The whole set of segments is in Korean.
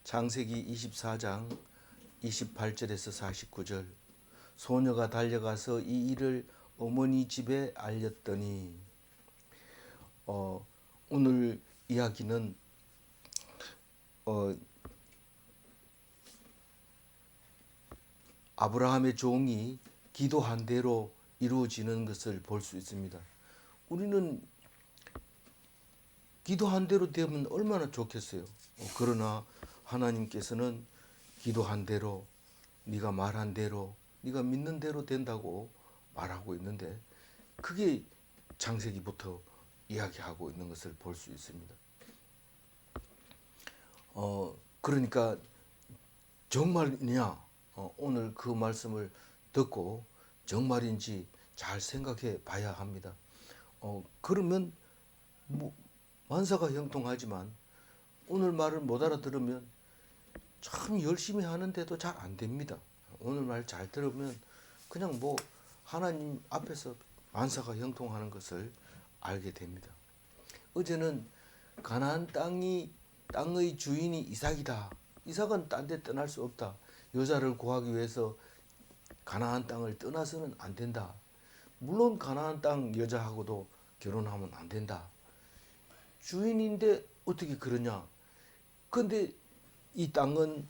창세기 24장 28절에서 49절. 소녀가 달려가서 이 일을 어머니 집에 알렸더니, 오늘 이야기는 아브라함의 종이 기도한 대로 이루어지는 것을 볼 수 있습니다. 우리는 기도한 대로 되면 얼마나 좋겠어요. 그러나 하나님께서는 기도한 대로, 네가 말한 대로, 네가 믿는 대로 된다고 말하고 있는데, 그게 창세기부터 이야기하고 있는 것을 볼 수 있습니다. 그러니까 정말이냐, 오늘 그 말씀을 듣고 정말인지 잘 생각해 봐야 합니다. 그러면 만사가 형통하지만 오늘 말을 못 알아들으면 참 열심히 하는데도 잘 안 됩니다. 오늘 말 잘 들으면 그냥 하나님 앞에서 만사가 형통하는 것을 알게 됩니다. 어제는 가나안 땅의 주인이 이삭이다. 이삭은 딴 데 떠날 수 없다. 여자를 구하기 위해서 가나안 땅을 떠나서는 안 된다. 물론 가나안 땅 여자하고도 결혼하면 안 된다. 주인인데 어떻게 그러냐? 근데 이 땅은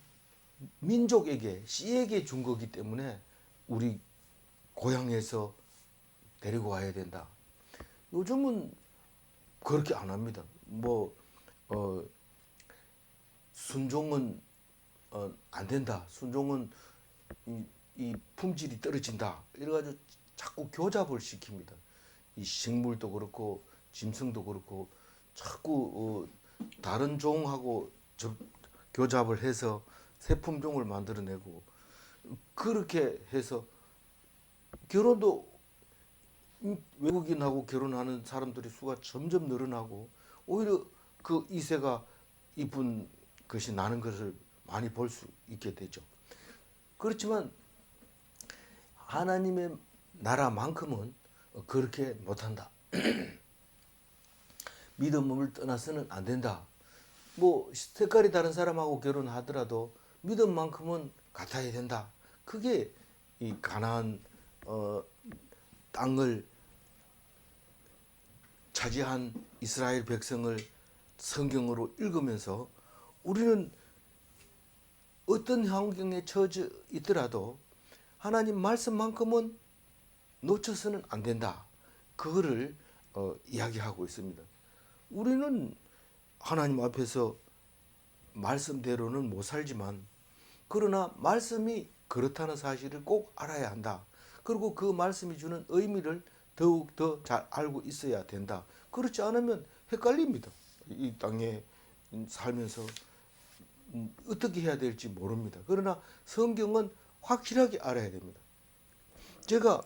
민족에게, 씨에게 준 거기 때문에 우리 고향에서 데리고 와야 된다. 요즘은 그렇게 안 합니다. 순종은 안 된다. 순종은 이 품질이 떨어진다. 이래가지고 자꾸 교잡을 시킵니다. 이 식물도 그렇고 짐승도 그렇고 자꾸 다른 종하고 교잡을 해서 새 품종을 만들어내고, 그렇게 해서 결혼도 외국인하고 결혼하는 사람들의 수가 점점 늘어나고, 오히려 그 이세가 이쁜 것이 나는 것을 많이 볼 수 있게 되죠. 그렇지만 하나님의 나라만큼은 그렇게 못한다. 믿음을 떠나서는 안 된다. 색깔이 다른 사람하고 결혼하더라도 믿음만큼은 같아야 된다. 그게 이 가나안 땅을 차지한 이스라엘 백성을 성경으로 읽으면서 우리는 어떤 환경에 처져 있더라도 하나님 말씀만큼은 놓쳐서는 안 된다. 그거를 이야기하고 있습니다. 우리는 하나님 앞에서 말씀대로는 못 살지만, 그러나 말씀이 그렇다는 사실을 꼭 알아야 한다. 그리고 그 말씀이 주는 의미를 더욱 더 잘 알고 있어야 된다. 그렇지 않으면 헷갈립니다. 이 땅에 살면서 어떻게 해야 될지 모릅니다. 그러나 성경은 확실하게 알아야 됩니다. 제가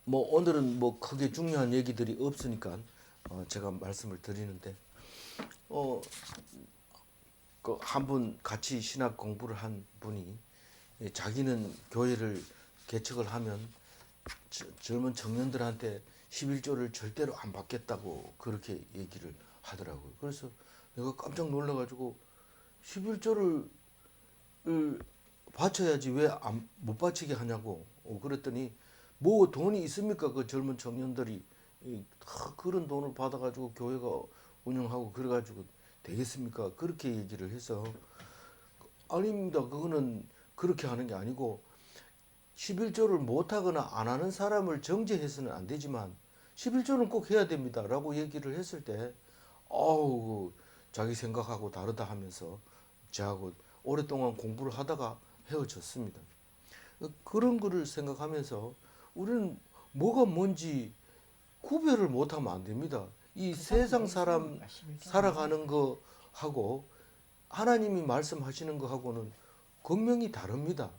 오늘은 크게 중요한 얘기들이 없으니까 제가 말씀을 드리는데, 한 분 같이 신학 공부를 한 분이 자기는 교회를 개척을 하면 젊은 청년들한테 11조를 절대로 안 받겠다고 그렇게 얘기를 하더라고요. 그래서 내가 깜짝 놀라가지고 11조를 바쳐야지 왜 못 바치게 하냐고 그랬더니, 돈이 있습니까? 그 젊은 청년들이 다 그런 돈을 받아가지고 교회가 운영하고 그래가지고 되겠습니까? 그렇게 얘기를 해서, 아닙니다. 그거는 그렇게 하는 게 아니고 11조를 못하거나 안 하는 사람을 정죄해서는 안 되지만 11조는 꼭 해야 됩니다. 라고 얘기를 했을 때, 자기 생각하고 다르다 하면서 저하고 오랫동안 공부를 하다가 헤어졌습니다. 그런 거를 생각하면서 우리는 뭐가 뭔지 구별을 못하면 안 됩니다. 이 세상 사람 살아가는 거하고 하나님이 말씀하시는 거하고는 분명히 다릅니다.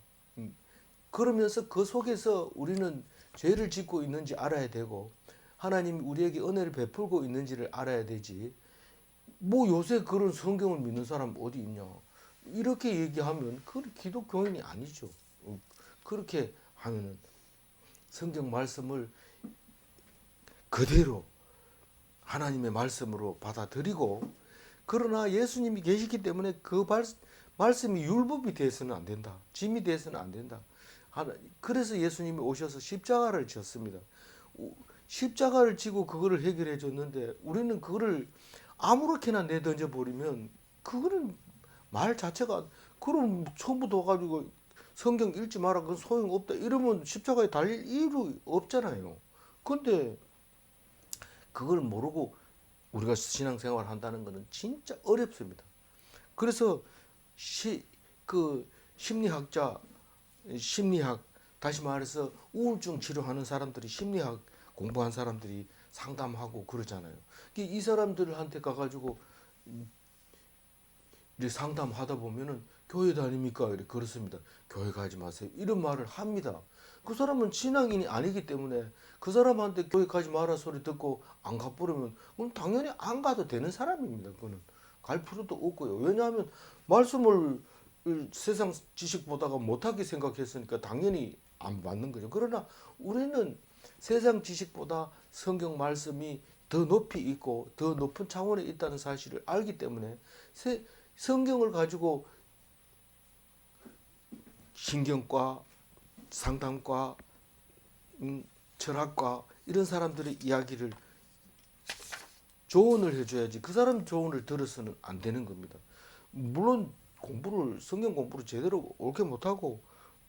그러면서 그 속에서 우리는 죄를 짓고 있는지 알아야 되고, 하나님이 우리에게 은혜를 베풀고 있는지를 알아야 되지, 요새 그런 성경을 믿는 사람 어디 있냐, 이렇게 얘기하면 그 기독교인이 아니죠. 그렇게 하면은 성경 말씀을 그대로 하나님의 말씀으로 받아들이고, 그러나 예수님이 계시기 때문에 그 말씀이 율법이 돼서는 안 된다. 짐이 돼서는 안 된다. 그래서 예수님이 오셔서 십자가를 졌습니다. 십자가를 지고 그거를 해결해 줬는데 우리는 그거를 아무렇게나 내던져 버리면 그거는 말 자체가 그럼 처음부터 와가지고 성경 읽지 마라 그건 소용없다 이러면 십자가에 달릴 이유 없잖아요. 근데 그걸 모르고 우리가 신앙생활 한다는 것은 진짜 어렵습니다. 그래서 그 심리학 다시 말해서 우울증 치료하는 사람들이 심리학 공부한 사람들이 상담하고 그러잖아요. 이 사람들한테 가가지고 이렇게 상담하다 보면은 교회 다닙니까? 이렇게 그렇습니다. 교회 가지 마세요. 이런 말을 합니다. 그 사람은 신앙인이 아니기 때문에 그 사람한테 교회 가지 마라 소리 듣고 안 가버리면 그럼 당연히 안 가도 되는 사람입니다. 그거는 갈 필요도 없고요. 왜냐하면 말씀을 세상 지식 보다가 못하게 생각했으니까 당연히 안 맞는 거죠. 그러나 우리는 세상 지식보다 성경 말씀이 더 높이 있고 더 높은 차원에 있다는 사실을 알기 때문에 성경을 가지고 신경과 상담과 철학과 이런 사람들의 이야기를 조언을 해줘야지 그 사람 조언을 들어서는 안 되는 겁니다. 물론 성경 공부를 제대로 옳게 못하고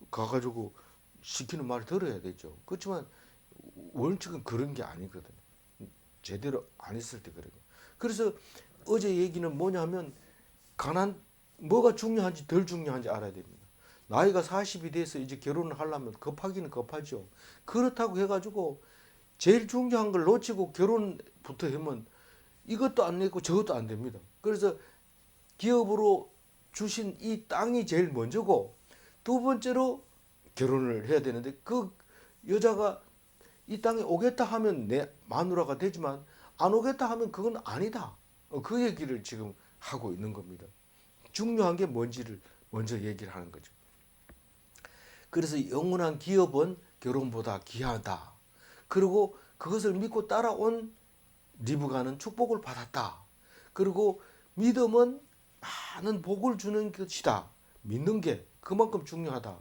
가가지고 시키는 말을 들어야 되죠. 그렇지만 원칙은 그런 게 아니거든요. 제대로 안 했을 때 그래요. 그래서 어제 얘기는 뭐냐면 뭐가 중요한지 덜 중요한지 알아야 됩니다. 나이가 40이 돼서 이제 결혼을 하려면 급하기는 급하죠. 그렇다고 해가지고 제일 중요한 걸 놓치고 결혼부터 하면 이것도 안 되고 저것도 안 됩니다. 그래서 기업으로 주신 이 땅이 제일 먼저고 두 번째로 결혼을 해야 되는데 그 여자가 이 땅에 오겠다 하면 내 마누라가 되지만 안 오겠다 하면 그건 아니다. 그 얘기를 지금 하고 있는 겁니다. 중요한 게 뭔지를 먼저 얘기를 하는 거죠. 그래서 영원한 기업은 결혼보다 귀하다. 그리고 그것을 믿고 따라온 리브가는 축복을 받았다. 그리고 믿음은 많은 복을 주는 것이다. 믿는 게 그만큼 중요하다.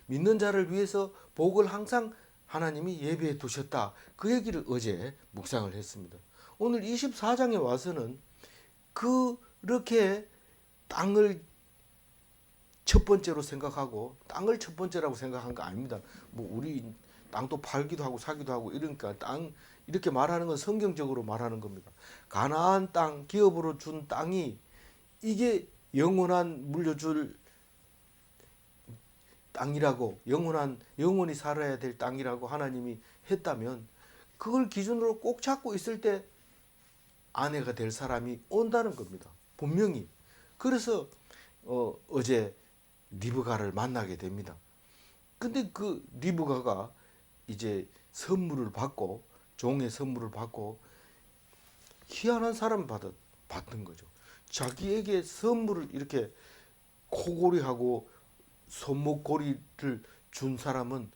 믿는 자를 위해서 복을 항상 하나님이 예비해 두셨다. 그 얘기를 어제 묵상을 했습니다. 오늘 24장에 와서는 그렇게 땅을 첫 번째로 생각하고 땅을 첫 번째라고 생각한 거 아닙니다. 뭐 우리 땅도 팔기도 하고 사기도 하고 이러니까 땅 이렇게 말하는 건 성경적으로 말하는 겁니다. 가나안 땅 기업으로 준 땅이 이게 영원한 물려줄 땅이라고 영원히 살아야 될 땅이라고 하나님이 했다면 그걸 기준으로 꼭 잡고 있을 때 아내가 될 사람이 온다는 겁니다. 분명히. 그래서 어제 리브가를 만나게 됩니다. 근데 그 리브가가 이제 선물을 받고 종의 선물을 받고 희한한 사람을 받은 거죠. 자기에게 선물을 이렇게 코골이하고 손목고리를 준 사람은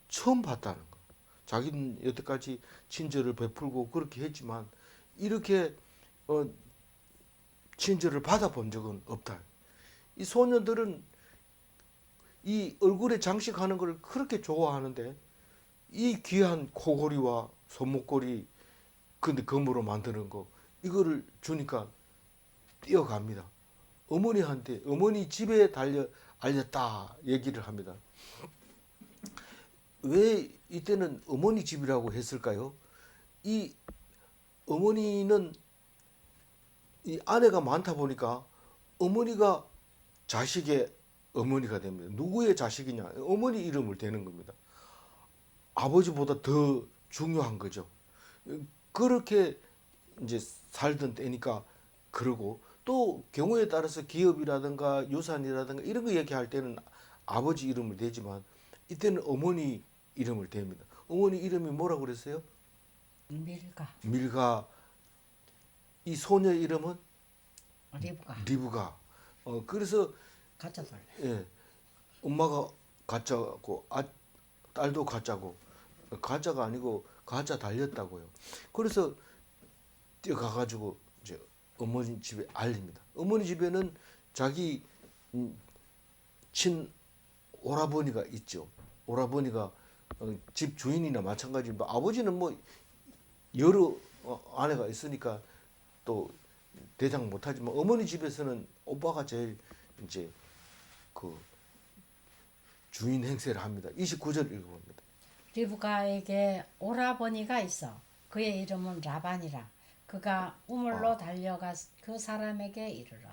처음 봤다는 거. 자기는 여태까지 친절을 베풀고 그렇게 했지만 이렇게 친절을 받아본 적은 없다. 이 소녀들은 이 얼굴에 장식하는 걸 그렇게 좋아하는데 이 귀한 코골이와 손목고리 근데 금으로 만드는 거 이거를 주니까 뛰어갑니다. 어머니한테 어머니 집에 알렸다 얘기를 합니다. 왜 이때는 어머니 집이라고 했을까요? 이 어머니는 이 아내가 많다 보니까 어머니가 자식의 어머니가 됩니다. 누구의 자식이냐? 어머니 이름을 대는 겁니다. 아버지보다 더 중요한 거죠. 그렇게 이제 살던 때니까 그러고 또 경우에 따라서 기업이라든가 유산이라든가 이런 거 얘기할 때는 아버지 이름을 대지만 이때는 어머니 이름을 댑니다. 어머니 이름이 뭐라고 그랬어요? 밀가. 이 소녀 이름은 리브가. 그래서 가짜들. 예, 엄마가 가짜고 딸도 가짜고 가짜가 아니고 가짜 달렸다고요. 그래서 뛰어가가지고 이제 어머니 집에 알립니다. 어머니 집에는 자기 친 오라버니가 있죠. 오라버니가 집 주인이나 마찬가지. 뭐 아버지는 뭐 여러 아내가 있으니까 또 대장 못하지만 어머니 집에서는 오빠가 제일 이제 그 주인 행세를 합니다. 29절 읽어봅니다. 리브가에게 오라버니가 있어. 그의 이름은 라반이라. 그가 우물로 달려가 그 사람에게 이르러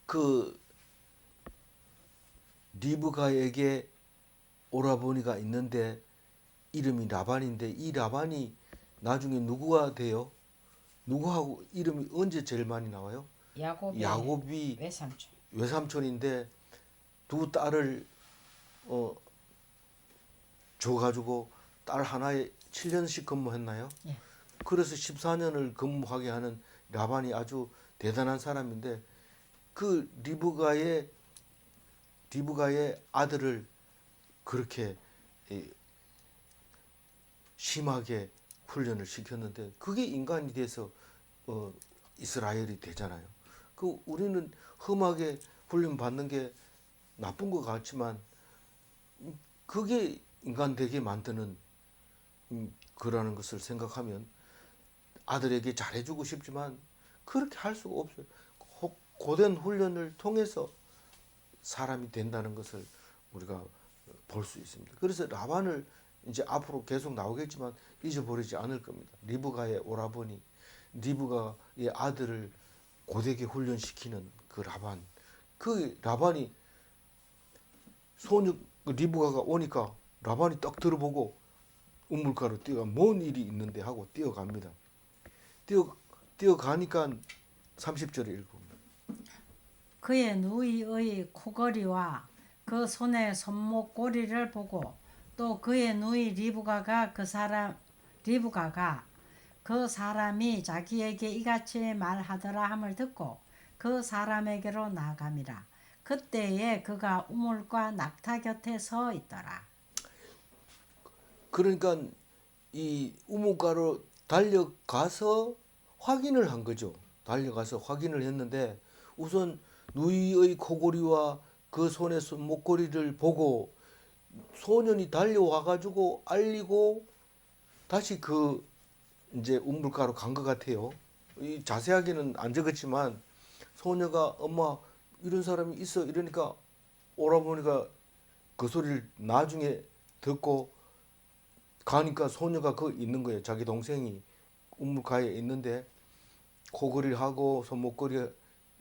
그 리브가에게 오라버니가 있는데 이름이 라반인데 이 라반이 나중에 누구가 돼요? 누구하고 이름이 언제 제일 많이 나와요? 야곱이 외삼촌. 외삼촌인데 두 딸을 줘가지고 딸 하나에 7년씩 근무했나요? 예. 그래서 14년을 근무하게 하는 라반이 아주 대단한 사람인데 그 리브가의 아들을 그렇게 심하게 훈련을 시켰는데 그게 인간이 돼서 이스라엘이 되잖아요. 그 우리는 험하게 훈련 받는 게 나쁜 것 같지만 그게 인간 되게 만드는 거라는 것을 생각하면 아들에게 잘해주고 싶지만 그렇게 할 수가 없어요. 고된 훈련을 통해서 사람이 된다는 것을 우리가 볼 수 있습니다. 그래서 라반을 이제 앞으로 계속 나오겠지만 잊어버리지 않을 겁니다. 리브가의 오라버니, 리브가의 아들을 고되게 훈련시키는 그 라반. 그 라반이 소녀 리브가가 오니까 라반이 딱 들어보고 우물가로 뛰어가 뭔 일이 있는데 하고 뛰어갑니다. 뛰어가니까 30절에 읽어봅니다. 그의 누이의 코걸이와 그 손의 손목고리를 보고 또 그의 누이 리브가가 그 사람이 자기에게 이같이 말하더라 함을 듣고 그 사람에게로 나아감이라. 그때에 그가 우물과 낙타 곁에 서 있더라. 그러니까 이 우물가로 달려가서 확인을 한 거죠. 달려가서 확인을 했는데 우선 누이의 코골이와 그 손의 목걸이를 보고 소년이 달려와 가지고 알리고 다시 그 이제 우물가로 간 것 같아요. 이 자세하게는 안 적었지만 소녀가 엄마 이런 사람이 있어 이러니까 오라버니가 그 소리를 나중에 듣고 가니까 소녀가 그 있는 거예요. 자기 동생이 우물가에 있는데 코걸이를 하고 손목걸이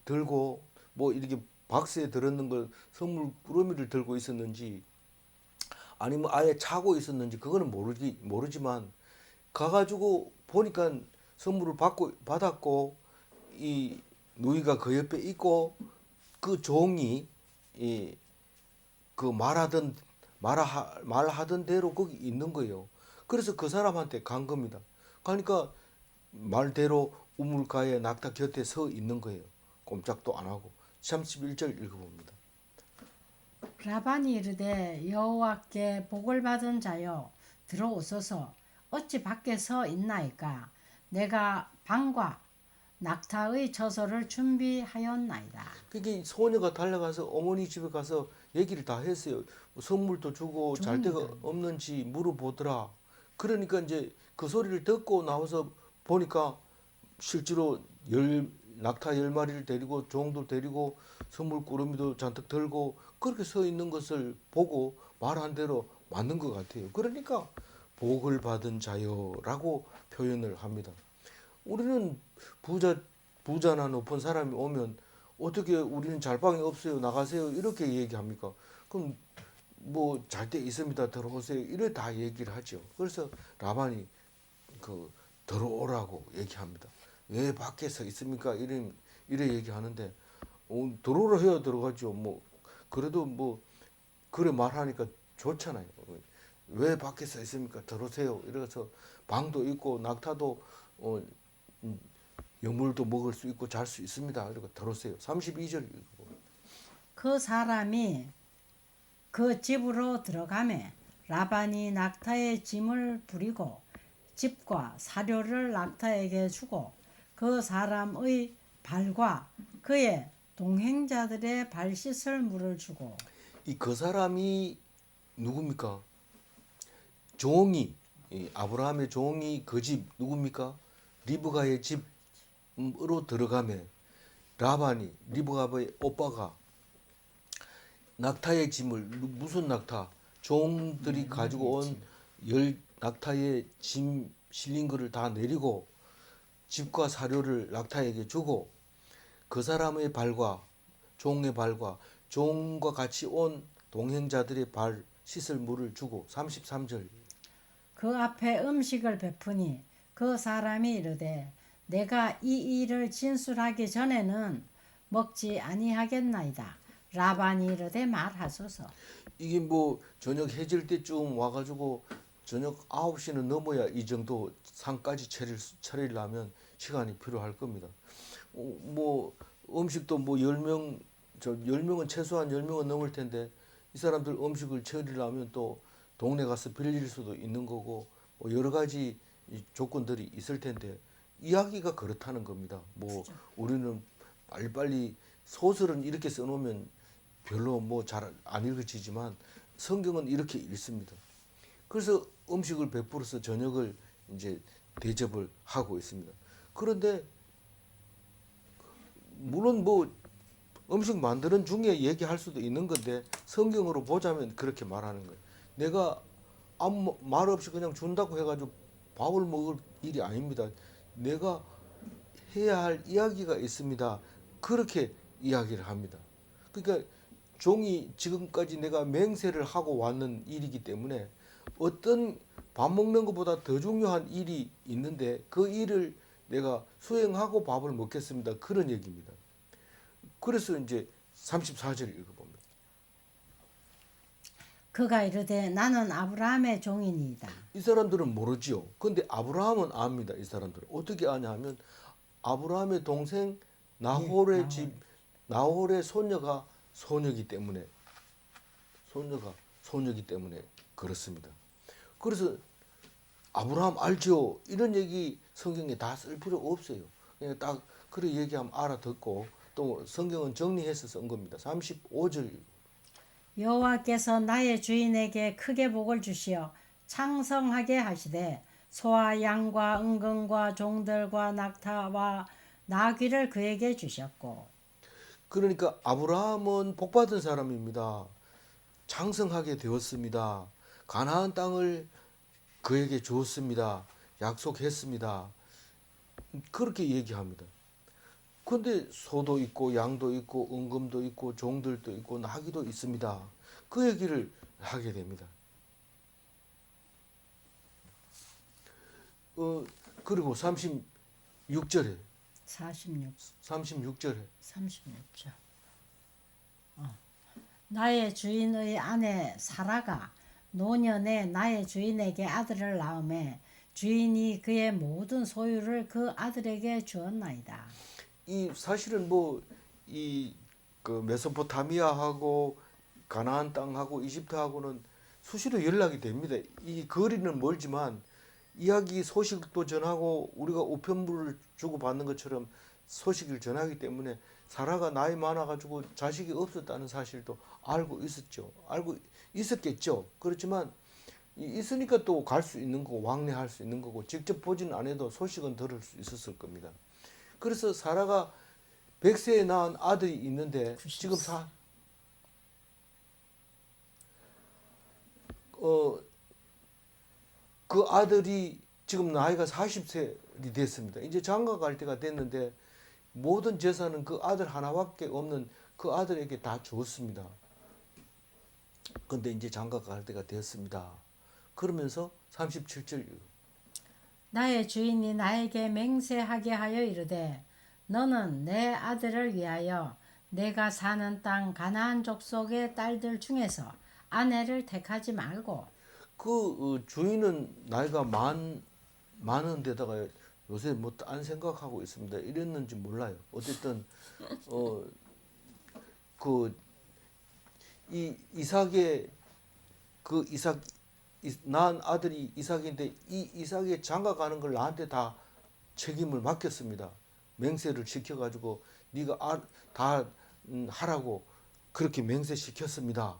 들고 뭐 이렇게 박스에 들었는 걸 선물 꾸러미를 들고 있었는지 아니면 아예 차고 있었는지 그거는 모르지만 가가지고 보니까 선물을 받았고 이 누이가 그 옆에 있고 그 종이 그 말하던 대로 거기 있는 거예요. 그래서 그 사람한테 간 겁니다. 그러니까 말대로 우물가에 낙타 곁에 서 있는 거예요. 꼼짝도 안 하고. 31절 읽어봅니다. 라반이 이르되 여호와께 복을 받은 자여 들어오소서. 어찌 밖에 서 있나이까. 내가 방과 낙타의 처소를 준비하였나이다. 그게 소녀가 달려가서 어머니 집에 가서 얘기를 다 했어요. 선물도 주고 잘 데가 없는지 물어보더라. 그러니까 이제 그 소리를 듣고 나와서 보니까 실제로 낙타 10마리를 데리고 종도 데리고 선물 꾸러미도 잔뜩 들고 그렇게 서 있는 것을 보고 말한 대로 맞는 것 같아요. 그러니까 복을 받은 자요라고 표현을 합니다. 우리는 부자나 높은 사람이 오면 어떻게 우리는 잘방이 없어요 나가세요 이렇게 얘기합니까? 그럼 뭐 잘 때 있습니다 들어오세요 이래 다 얘기를 하죠. 그래서 라반이 그 들어오라고 얘기합니다. 왜 밖에서 있습니까? 이래 얘기하는데 들어오라 해야 들어가죠. 뭐 그래도 뭐 그래 말하니까 좋잖아요. 왜 밖에서 있습니까? 들어오세요. 이래서 방도 있고 낙타도 여물도 먹을 수 있고 잘 수 있습니다. 그리고 들어오세요. 32절 읽고. 그 사람이 그 집으로 들어가매 라반이 낙타의 짐을 부리고 집과 사료를 낙타에게 주고 그 사람의 발과 그의 동행자들의 발 씻을 물을 주고 이 그 사람이 누굽니까? 종이 아브라함의 종이 그 집 누굽니까? 리브가의 집으로 들어가매 라반이 리브가의 오빠가 낙타의 짐을 무슨 낙타? 종들이 가지고 온 열 낙타의 짐 실린 거를 다 내리고 집과 사료를 낙타에게 주고 그 사람의 발과 종의 발과 종과 같이 온 동행자들의 발 씻을 물을 주고 33절 그 앞에 음식을 베푸니 그 사람이 이르되 내가 이 일을 진술하기 전에는 먹지 아니하겠나이다. 라반이 이르되 말하소서. 이게 뭐 저녁 해질 때쯤 와가지고 저녁 9시는 넘어야 이 정도 상까지 차리려면 시간이 필요할 겁니다. 뭐 음식도 뭐 10명, 10명은 최소한 10명은 넘을 텐데 이 사람들 음식을 차리려면 또 동네 가서 빌릴 수도 있는 거고 뭐 여러 가지 이 조건들이 있을 텐데 이야기가 그렇다는 겁니다. 뭐 우리는 빨리빨리 소설은 이렇게 써놓으면 별로 뭐 잘 안 읽어지지만 성경은 이렇게 읽습니다. 그래서 음식을 베풀어서 저녁을 이제 대접을 하고 있습니다. 그런데 물론 뭐 음식 만드는 중에 얘기할 수도 있는 건데 성경으로 보자면 그렇게 말하는 거예요. 내가 아무 말 없이 그냥 준다고 해가지고 밥을 먹을 일이 아닙니다. 내가 해야 할 이야기가 있습니다. 그렇게 이야기를 합니다. 그러니까 종이 지금까지 내가 맹세를 하고 왔는 일이기 때문에 어떤 밥 먹는 것보다 더 중요한 일이 있는데 그 일을 내가 수행하고 밥을 먹겠습니다. 그런 얘기입니다. 그래서 이제 34절 읽어봅니다. 그가 이르되 나는 아브라함의 종이니이다. 이 사람들은 모르지요. 근데 아브라함은 압니다. 이 사람들은. 어떻게 아냐 하면 아브라함의 동생 나홀의 집, 나홀의 손녀가 소녀기 때문에 소녀기 때문에 그렇습니다. 그래서 아브라함 알죠? 이런 얘기 성경에 다 쓸 필요 없어요. 그냥 딱 그래 얘기하면 알아듣고 또 성경은 정리해서 쓴 겁니다. 35절 여호와께서 나의 주인에게 크게 복을 주시어 창성하게 하시되 소와 양과 은금과 종들과 낙타와 나귀를 그에게 주셨고 그러니까 아브라함은 복받은 사람입니다. 창성하게 되었습니다. 가나안 땅을 그에게 주었습니다. 약속했습니다. 그렇게 얘기합니다. 근데 소도 있고 양도 있고 은금도 있고 종들도 있고 나귀도 있습니다. 그 얘기를 하게 됩니다. 그리고 36절에 46, 36절에 36절 나의 주인의 아내 사라가 노년에 나의 주인에게 아들을 낳음에 주인이 그의 모든 소유를 그 아들에게 주었나이다. 이 사실은 뭐 이 그 메소포타미아하고 가나안 땅하고 이집트하고는 수시로 연락이 됩니다. 이 거리는 멀지만 이야기 소식도 전하고 우리가 우편물을 주고 받는 것처럼 소식을 전하기 때문에 사라가 나이 많아가지고 자식이 없었다는 사실도 알고 있었죠. 알고 있었겠죠. 그렇지만 있으니까 또 갈 수 있는 거고 왕래할 수 있는 거고 직접 보지는 않아도 소식은 들을 수 있었을 겁니다. 그래서 사라가 100세에 낳은 아들이 있는데 지금 그 아들이 지금 나이가 40세이 됐습니다. 이제 장가 갈 때가 됐는데 모든 재산은 그 아들 하나밖에 없는 그 아들에게 다 주었습니다. 근데 이제 장가 갈 때가 되었습니다. 그러면서 37절 나의 주인이 나에게 맹세하게 하여 이르되 너는 내 아들을 위하여 내가 사는 땅 가나안 족속의 딸들 중에서 아내를 택하지 말고 그 주인은 나이가 많은 데다가 요새 뭐 딴 생각하고 있습니다. 이랬는지 몰라요. 어쨌든 그 이 이삭의 그 이삭 낳은 아들이 이삭인데 이 이삭의 장가가는 걸 나한테 다 책임을 맡겼습니다. 맹세를 시켜가지고 네가 다 하라고 그렇게 맹세시켰습니다.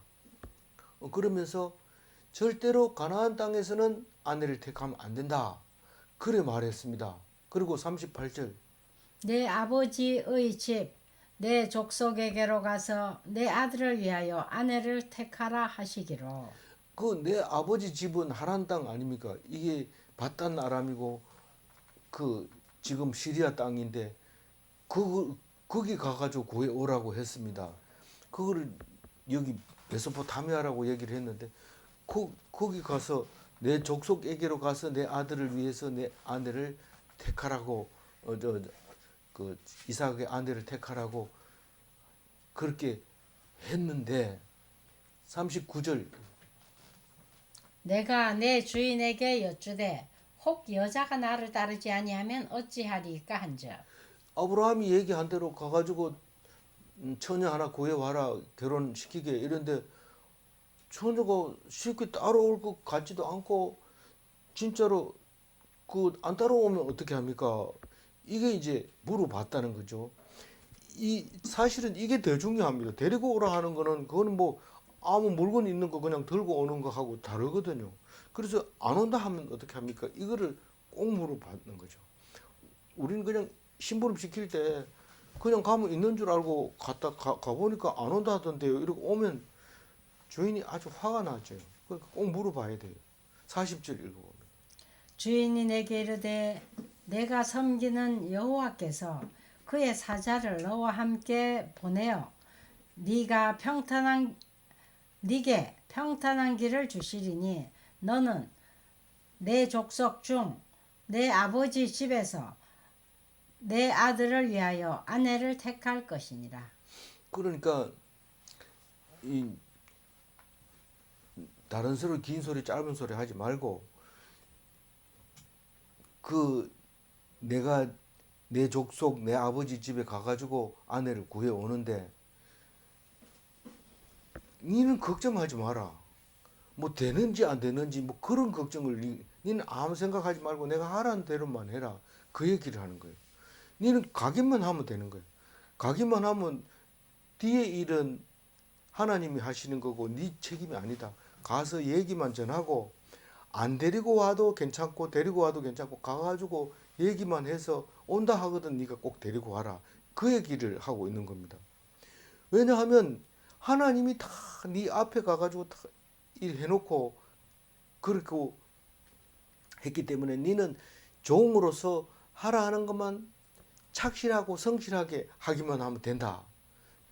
그러면서 절대로 가나안 땅에서는 아내를 택하면 안 된다. 그래 말했습니다. 그리고 38절 내 아버지의 집, 내 족속에게로 가서 내 아들을 위하여 아내를 택하라 하시기로. 그 내 아버지 집은 하란 땅 아닙니까? 이게 바단 아람이고 그 지금 시리아 땅인데 거기 가가지고 구해 오라고 했습니다. 그거를 여기 메소포타미아라고 얘기를 했는데 거기 가서 내 족속에게로 가서 내 아들을 위해서 내 아내를 택하라고 그 이삭의 아내를 택하라고 그렇게 했는데 39절 내가 내 주인에게 여쭈되 혹 여자가 나를 따르지 아니하면 어찌하리까 한즉. 아브라함이 얘기한 대로 가가지고 처녀 하나 구해와라 결혼시키게 이런데 처녀가 쉽게 따라올 것 같지도 않고 진짜로 그 안 따라오면 어떻게 합니까? 이게 이제 물어봤다는 거죠. 이 사실은 이게 더 중요합니다. 데리고 오라 하는 거는 그거는 뭐 아무 물건 있는 거 그냥 들고 오는 거 하고 다르거든요. 그래서 안 온다 하면 어떻게 합니까? 이거를 꼭 물어봤는 거죠. 우리는 그냥 심부름 시킬 때 그냥 가면 있는 줄 알고 가보니까 안 온다 하던데요. 이렇게 오면 주인이 아주 화가 나죠. 그러니까 꼭 물어봐야 돼요. 40절 읽어봅니다. 주인이 내게 이르되 내가 섬기는 여호와께서 그의 사자를 너와 함께 보내어 네게 평탄한 길을 주시리니 너는 내 족속 중 내 아버지 집에서 내 아들을 위하여 아내를 택할 것이니라. 그러니까 이 다른 소리 긴 소리 짧은 소리 하지 말고 그 내가 내 족속 내 아버지 집에 가가지고 아내를 구해 오는데 니는 걱정하지 마라. 뭐 되는지 안 되는지 뭐 그런 걱정을 니는 아무 생각하지 말고 내가 하라는 대로만 해라. 그 얘기를 하는 거예요. 니는 가기만 하면 되는 거예요. 가기만 하면 뒤에 일은 하나님이 하시는 거고 네 책임이 아니다. 가서 얘기만 전하고 안 데리고 와도 괜찮고 데리고 와도 괜찮고 가가지고 얘기만 해서 온다 하거든 네가 꼭 데리고 와라. 그 얘기를 하고 있는 겁니다. 왜냐하면 하나님이 다 네 앞에 가가지고 다 일해놓고 그렇게 했기 때문에 너는 종으로서 하라 하는 것만 착실하고 성실하게 하기만 하면 된다.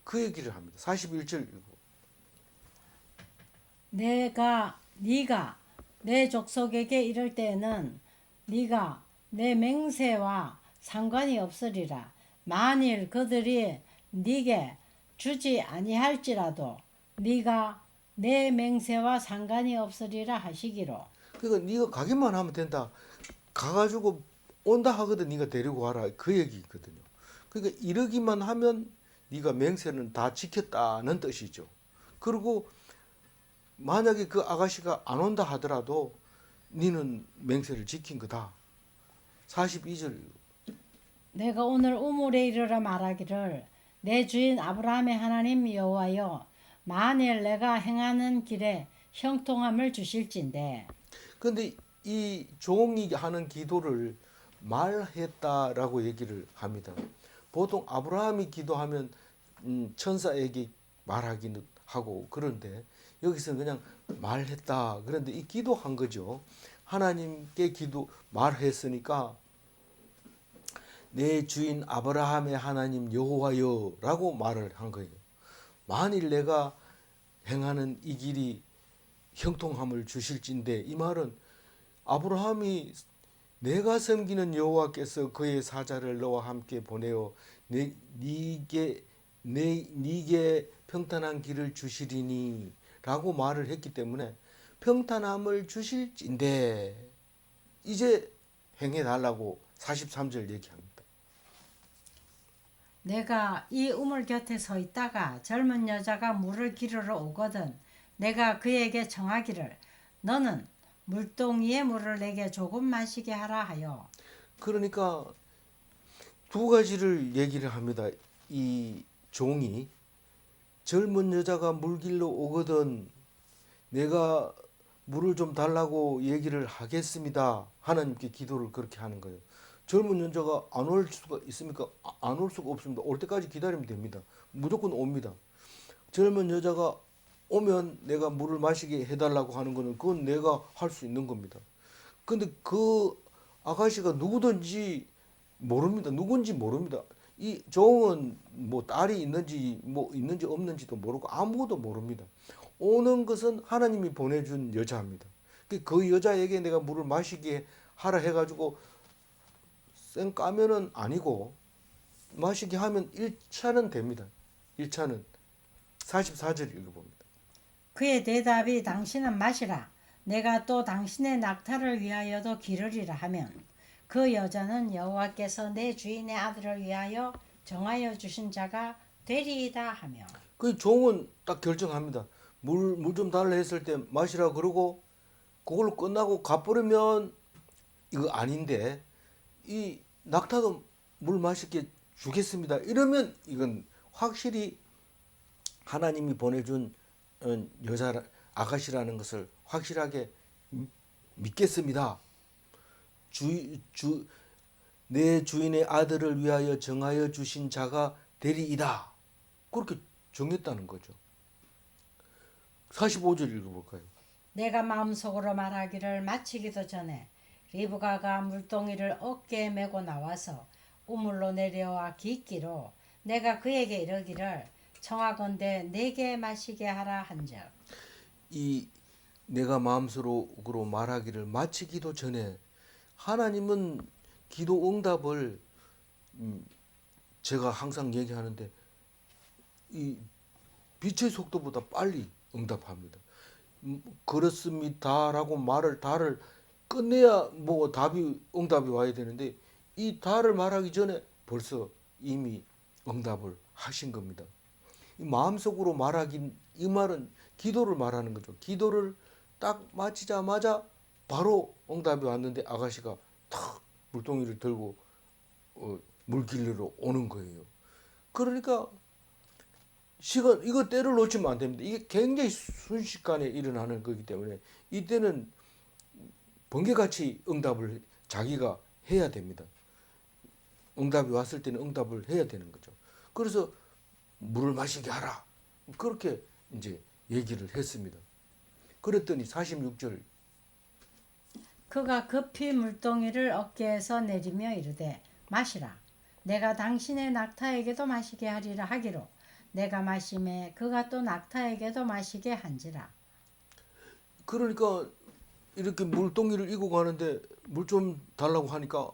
그 얘기를 합니다. 41절 읽고. 네가 내 족속에게 이를 때에는 네가 내 맹세와 상관이 없으리라. 만일 그들이 네게 주지 아니할지라도 네가 내 맹세와 상관이 없으리라 하시기로. 그러니까 네가 가기만 하면 된다. 가가지고 온다 하거든 네가 데리고 와라. 그 얘기거든요. 그러니까 이러기만 하면 네가 맹세는 다 지켰다는 뜻이죠. 그리고 만약에 그 아가씨가 안 온다 하더라도 너는 맹세를 지킨 거다. 42절. 내가 오늘 우물에 이르러 말하기를 내 주인 아브라함의 하나님 여호와여 만일 내가 행하는 길에 형통함을 주실진대. 근데 이 종이 하는 기도를 말했다라고 얘기를 합니다. 보통 아브라함이 기도하면 천사에게 말하기는 하고 그런데 여기서 그냥 말했다. 그런데 이 기도한 거죠. 하나님께 말했으니까 내 주인 아브라함의 하나님 여호와여라고 말을 한 거예요. 만일 내가 행하는 이 길이 형통함을 주실진데 이 말은 아브라함이 내가 섬기는 여호와께서 그의 사자를 너와 함께 보내어 네게 평탄한 길을 주시리니 라고 말을 했기 때문에 평탄함을 주실진데 이제 행해 달라고 43절 얘기합니다. 내가 이 우물 곁에 서 있다가 젊은 여자가 물을 기르러 오거든 내가 그에게 청하기를 너는 물동이의 물을 내게 조금 마시게 하라 하여. 그러니까 두 가지를 얘기를 합니다. 이 종이 젊은 여자가 물길로 오거든 내가 물을 좀 달라고 얘기를 하겠습니다. 하나님께 기도를 그렇게 하는 거예요. 젊은 여자가 안 올 수가 있습니까? 안 올 수가 없습니다. 올 때까지 기다리면 됩니다. 무조건 옵니다. 젊은 여자가 오면 내가 물을 마시게 해달라고 하는 거는 그건 내가 할 수 있는 겁니다. 근데 그 아가씨가 누구든지 모릅니다. 누군지 모릅니다. 이 종은 뭐 딸이 있는지 뭐 있는지 없는지도 모르고 아무것도 모릅니다. 오는 것은 하나님이 보내준 여자입니다. 그 여자에게 내가 물을 마시게 하라 해가지고 쌩 까면은 아니고 마시게 하면 1차는 됩니다. 1차는 44절 읽어봅니다. 그의 대답이 당신은 마시라. 내가 또 당신의 낙타를 위하여도 기르리라 하면 그 여자는 여호와께서 내 주인의 아들을 위하여 정하여 주신 자가 되리이다 하며. 그 종은 딱 결정합니다. 물 좀 달라 했을 때 마시라 그러고 그걸로 끝나고 가버리면 이거 아닌데 이 낙타도 물 마시게 주겠습니다. 이러면 이건 확실히 하나님이 보내준 여자 아가씨라는 것을 확실하게 믿겠습니다. 내 주인의 아들을 위하여 정하여 주신 자가 되리이다. 그렇게 정했다는 거죠. 45절 읽어볼까요? 내가 마음속으로 말하기를 마치기도 전에 리브가가 물동이를 어깨에 메고 나와서 우물로 내려와 깃기로 내가 그에게 이르기를 청하건대 내게 마시게 하라 한즉. 이 내가 마음속으로 말하기를 마치기도 전에 하나님은 기도 응답을 제가 항상 얘기하는데 이 빛의 속도보다 빨리 응답합니다. 그렇습니다라고 달을 끝내야 뭐 응답이 와야 되는데 이 달을 말하기 전에 벌써 이미 응답을 하신 겁니다. 이 마음속으로 말하긴 이 말은 기도를 말하는 거죠. 기도를 딱 마치자마자 바로 응답이 왔는데 아가씨가 탁 물동이를 들고 물길로 오는 거예요. 그러니까 시간 이거 때를 놓치면 안 됩니다. 이게 굉장히 순식간에 일어나는 거기 때문에 이때는 번개같이 응답을 자기가 해야 됩니다. 응답이 왔을 때는 응답을 해야 되는 거죠. 그래서 물을 마시게 하라. 그렇게 이제 얘기를 했습니다. 그랬더니 46절 그가 급히 물동이를 어깨에서 내리며 이르되 마시라. 내가 당신의 낙타에게도 마시게 하리라 하기로 내가 마심에 그가 또 낙타에게도 마시게 한지라. 그러니까 이렇게 물동이를 이고 가는데 물 좀 달라고 하니까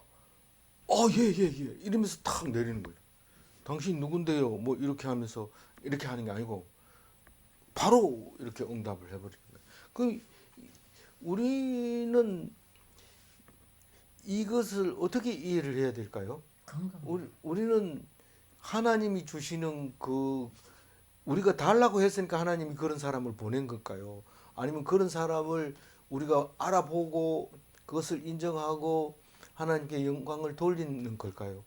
예 이러면서 탁 내리는 거예요. 당신 누군데요? 뭐 이렇게 하면서 이렇게 하는 게 아니고 바로 이렇게 응답을 해버리는 거예요. 그 우리는 이것을 어떻게 이해를 해야 될까요? 우리는 하나님이 주시는 우리가 달라고 했으니까 하나님이 그런 사람을 보낸 걸까요? 아니면 그런 사람을 우리가 알아보고 그것을 인정하고 하나님께 영광을 돌리는 걸까요?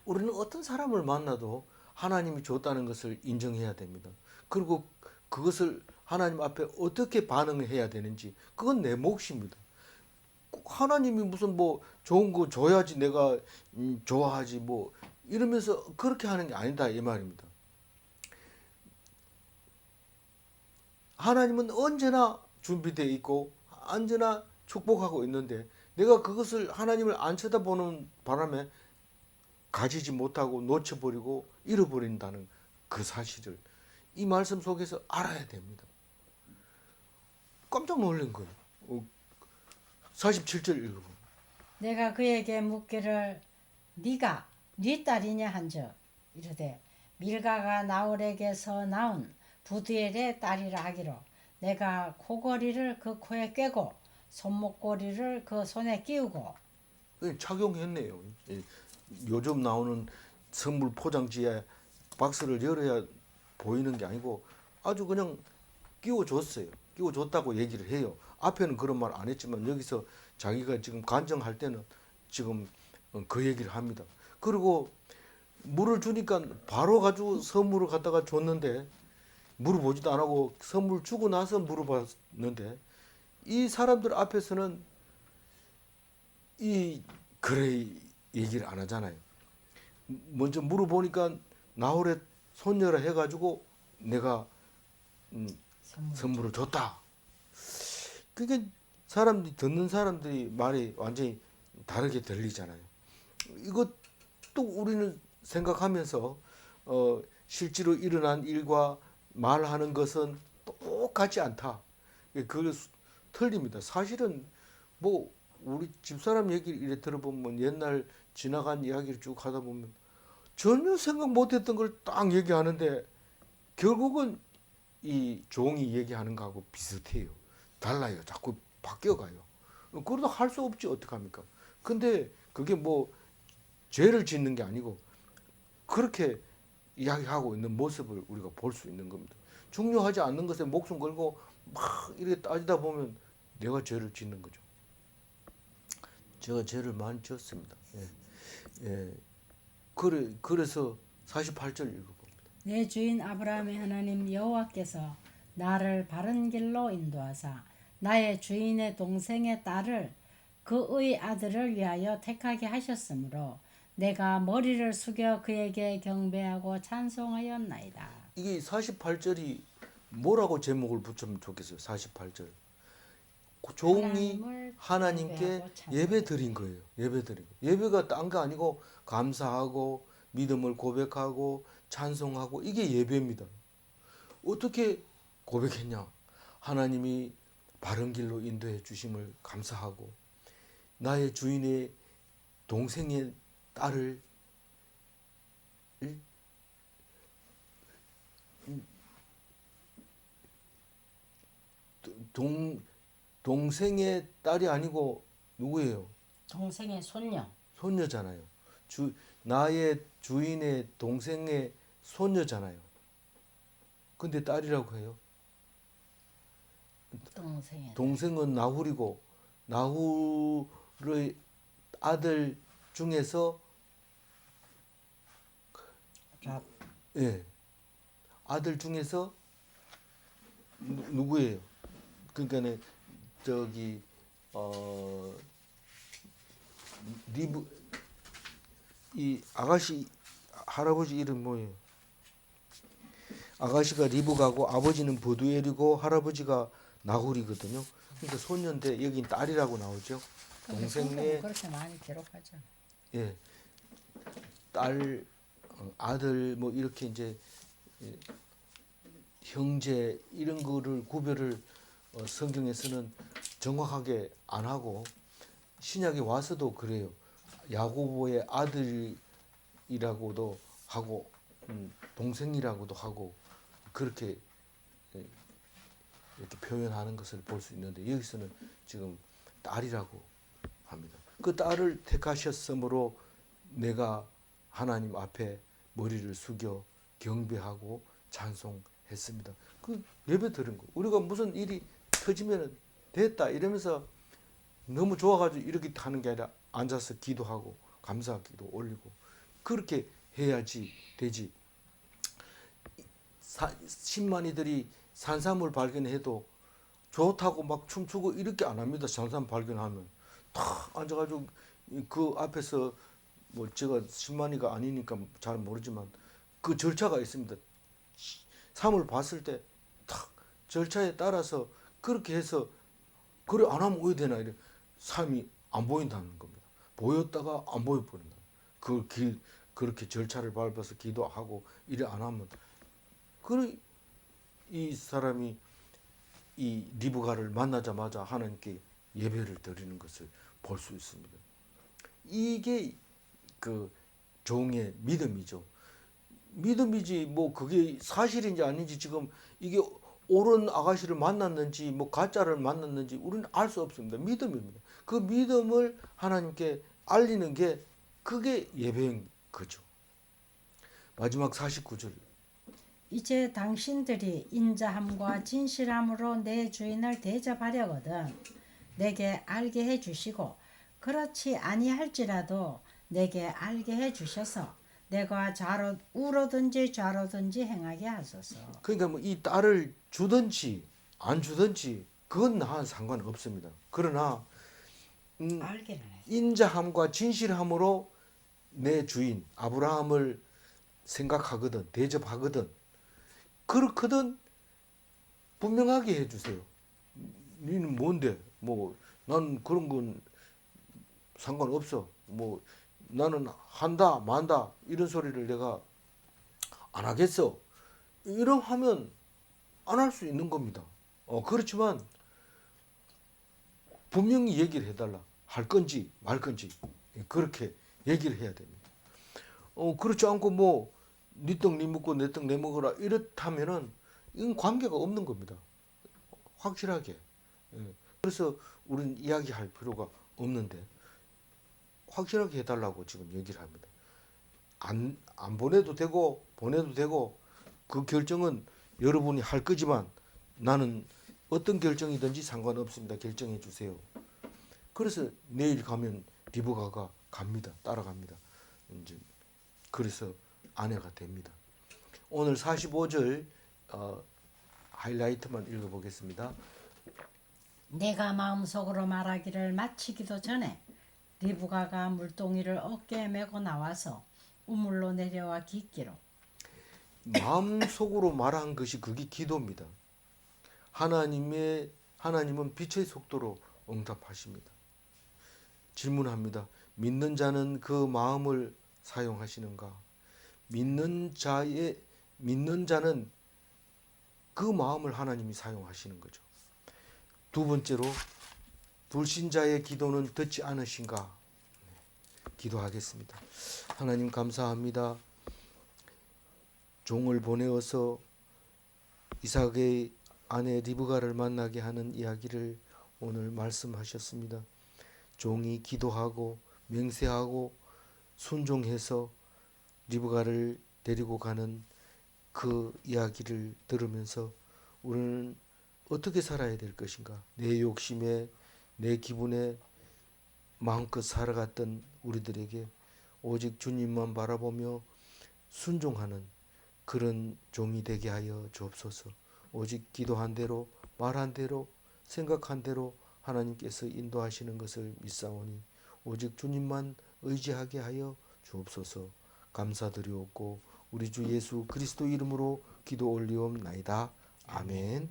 우리는 어떤 사람을 만나도 하나님이 줬다는 것을 인정해야 됩니다. 그리고 그것을 하나님 앞에 어떻게 반응을 해야 되는지 그건 내 몫입니다. 하나님이 무슨 뭐 좋은 거 줘야지 내가 좋아하지 뭐 이러면서 그렇게 하는 게 아니다 이 말입니다. 하나님은 언제나 준비되어 있고 언제나 축복하고 있는데 내가 그것을 하나님을 안 쳐다보는 바람에 가지지 못하고 놓쳐버리고 잃어버린다는 그 사실을 이 말씀 속에서 알아야 됩니다. 깜짝 놀란 거예요. 47절 읽어보면 내가 그에게 묻기를 네가 네 딸이냐 한즉 이르되 밀가가 나홀에게서 나온 부두엘의 딸이라 하기로 내가 코걸이를 그 코에 꿰고 손목걸이를 그 손에 끼우고. 착용했네요. 요즘 나오는 선물 포장지에 박스를 열어야 보이는 게 아니고 아주 그냥 끼워줬어요. 끼워 줬다고 얘기를 해요. 앞에는 그런 말 안 했지만 여기서 자기가 지금 간증할 때는 지금 그 얘기를 합니다. 그리고 물을 주니까 바로 가지고 선물을 갖다가 줬는데 물어보지도 안 하고 선물 주고 나서 물어봤는데 이 사람들 앞에서는 이 그래 얘기를 안 하잖아요. 먼저 물어보니까 나홀의 손녀라 해가지고 내가 선물을 줬다. 그게 사람들이 듣는 사람들이 말이 완전히 다르게 들리잖아요. 이것도 우리는 생각하면서 실제로 일어난 일과 말하는 것은 똑같지 않다. 그 틀립니다. 사실은 뭐 우리 집사람 얘기를 이래 들어보면 옛날 지나간 이야기를 쭉 하다 보면 전혀 생각 못했던 걸 딱 얘기하는데 결국은 이 종이 얘기하는 거하고 비슷해요. 달라요. 자꾸 바뀌어가요. 그러다 할 수 없지 어떡합니까? 근데 그게 뭐 죄를 짓는 게 아니고 그렇게 이야기하고 있는 모습을 우리가 볼 수 있는 겁니다. 중요하지 않는 것에 목숨 걸고 막 이렇게 따지다 보면 내가 죄를 짓는 거죠. 제가 죄를 많이 지었습니다. 예. 예. 그래서 48절 읽어봅니다. 내 주인 아브라함의 하나님 여호와께서 나를 바른 길로 인도하사 나의 주인의 동생의 딸을 그의 아들을 위하여 택하게 하셨으므로 내가 머리를 숙여 그에게 경배하고 찬송하였나이다. 이게 48절이 뭐라고 제목을 붙이면 좋겠어요. 48절. 종이 하나님께 예배 드린 거예요. 예배 드린 거. 예배가 딴 거 아니고 감사하고 믿음을 고백하고 찬송하고 이게 예배입니다. 어떻게 고백했냐? 하나님이 바른 길로 인도해 주심을 감사하고 나의 주인의 동생의 딸을 동생의 딸이 아니고 누구예요? 동생의 손녀. 손녀잖아요. 나의 주인의 동생의 손녀잖아요. 근데 딸이라고 해요. 동생은 나훌이고 나훌의 아들 중에서 예. 아들 중에서 누구예요? 그러니까는 저기 리브 이 아가씨 할아버지 이름 뭐예요? 아가씨가 리브가고 아버지는 버두엘이고 할아버지가 나훌이거든요. 그러니까 손녀인데 여긴 딸이라고 나오죠. 동생의 그렇게 많이 기록하죠. 예. 딸 아들 뭐 이렇게 이제 형제 이런 거를 구별을 성경에서는 정확하게 안 하고 신약에 와서도 그래요. 야고보의 아들이라고도 하고 동생이라고도 하고 그렇게 이렇게 표현하는 것을 볼 수 있는데 여기서는 지금 딸이라고 합니다. 그 딸을 택하셨으므로 내가 하나님 앞에 머리를 숙여 경배하고 찬송했습니다. 그 예배 드린 거. 우리가 무슨 일이 터지면 됐다 이러면서 너무 좋아가지고 이렇게 하는 게 아니라 앉아서 기도하고 감사기도 올리고 그렇게 해야지 되지. 신만이들이 산삼을 발견해도 좋다고 막 춤추고 이렇게 안 합니다. 산삼 발견하면 탁 앉아가지고 그 앞에서 뭐 제가 신만이가 아니니까 잘 모르지만 그 절차가 있습니다. 삼을 봤을 때 탁 절차에 따라서 그렇게 해서 그래 안 하면 왜 되나 이래 삶이 안 보인다는 겁니다. 보였다가 안 보여버린다. 그렇게 절차를 밟아서 기도하고 이래 안 하면 그래 이 사람이 이 리브가를 만나자마자 하나님께 예배를 드리는 것을 볼 수 있습니다. 이게 그 종의 믿음이죠. 믿음이지 뭐 그게 사실인지 아닌지 지금 이게 옳은 아가씨를 만났는지 뭐 가짜를 만났는지 우리는 알 수 없습니다. 믿음입니다. 그 믿음을 하나님께 알리는 게 그게 예배인 거죠. 마지막 49절. 이제 당신들이 인자함과 진실함으로 내 주인을 대접하려거든 내게 알게 해 주시고 그렇지 아니할지라도 내게 알게 해 주셔서 내가 우로든지 좌로든지 행하게 하소서. 그러니까 뭐 이 딸을 주든지 안 주든지 그건 나와 상관없습니다. 그러나 알기는 해. 인자함과 진실함으로 내 주인 아브라함을 생각하거든 대접하거든 그렇거든 분명하게 해주세요. 니는 뭔데? 뭐 난 그런 건 상관없어. 뭐 나는 한다 만다 이런 소리를 내가 안 하겠어. 이런 하면 안 할 수 있는 겁니다. 그렇지만 분명히 얘기를 해달라. 할 건지 말 건지 그렇게 얘기를 해야 됩니다. 그렇지 않고 뭐 네 떡 네 먹고 내 떡 내 먹어라 이렇다면은 이건 관계가 없는 겁니다. 확실하게. 예. 그래서 우리는 이야기할 필요가 없는데 확실하게 해달라고 지금 얘기를 합니다. 안 보내도 되고 보내도 되고 그 결정은 여러분이 할 거지만 나는 어떤 결정이든지 상관없습니다. 결정해 주세요. 그래서 내일 가면 리브가가 갑니다. 따라갑니다. 이제 그래서 아내가 됩니다. 오늘 45절 하이라이트만 읽어보겠습니다. 내가 마음속으로 말하기를 마치기도 전에 리브가가 물동이를 어깨에 메고 나와서 우물로 내려와 깃기로 마음속으로 말한 것이 그게 기도입니다. 하나님은 빛의 속도로 응답하십니다. 질문합니다. 믿는 자는 그 마음을 사용하시는가? 믿는 자는 그 마음을 하나님이 사용하시는 거죠. 두 번째로 불신자의 기도는 듣지 않으신가? 기도하겠습니다. 하나님 감사합니다. 종을 보내어서 이삭의 아내 리브가를 만나게 하는 이야기를 오늘 말씀하셨습니다. 종이 기도하고 맹세하고 순종해서 리브가를 데리고 가는 그 이야기를 들으면서 우리는 어떻게 살아야 될 것인가? 내 욕심에 내 기분에 마음껏 살아갔던 우리들에게 오직 주님만 바라보며 순종하는 그런 종이 되게 하여 주옵소서. 오직 기도한 대로 말한 대로 생각한 대로 하나님께서 인도하시는 것을 믿사오니 오직 주님만 의지하게 하여 주옵소서. 감사드리옵고 우리 주 예수 그리스도 이름으로 기도 올리옵나이다. 아멘.